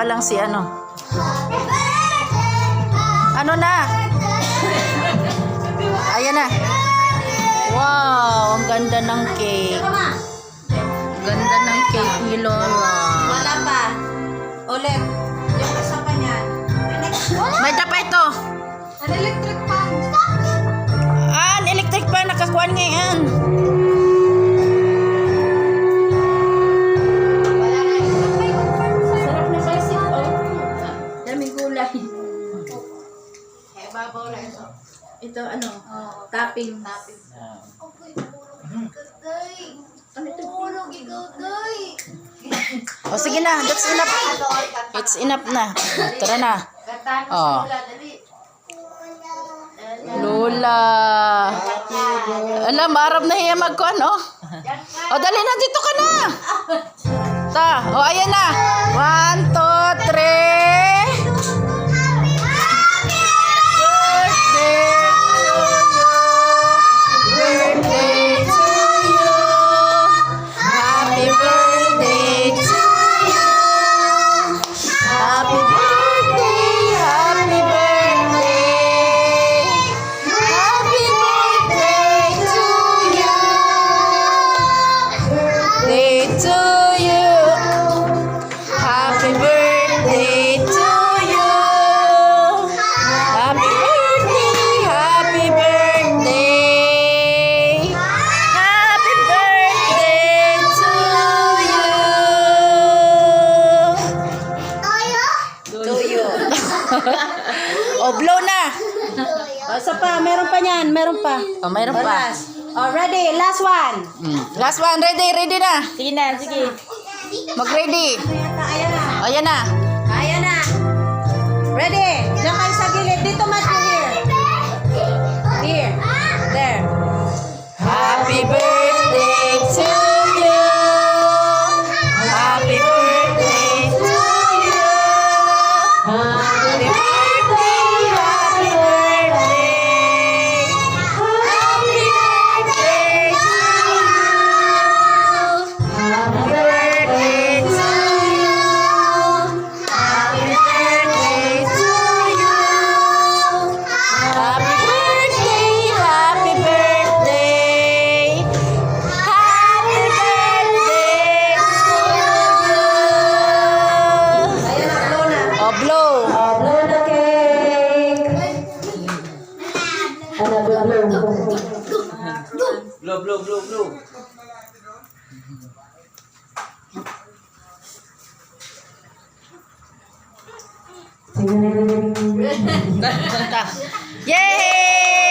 pa lang si ano. Ano na? Ayan na. Wow, ang ganda ng cake. Ganda ng cake ni Lola. Wala pa. Ulit. Yung isa pa niyan. May tapa ito. An electric fan. Ah, ang electric pa. Nakakuan ngayon. Wala na. Sarap na basic. Oh. Daming gulay. Babaw lang ito. Ito ano? Topping. Topping. O sige na, that's enough. It's enough na. Tara na. Oh. Lola. Alam, marap na hiya magkuhan, oh. O, dali na, dito ka na. Ta, o, ayan na. 1, 2, 3. O, blow na. O, isa pa. Meron pa niyan. Meron pa. O, mayroon pa. O, ready. Last one. Last one, ready na. Sige na. Sige. Mag-ready. Ayan na. Ayan na. Ayan na. Ready. Diyan kayo sa gilid. Dito mat ko here. Here. There. Happy birthday to you. Happy birthday to you. Happy birthday, happy birthday. Happy birthday to you. Happy birthday to you. Happy birthday to you. Happy birthday, happy birthday. Happy birthday to you. Ayan na. Blow na. O, blow. Blow the cake. Ano, blow. Yay!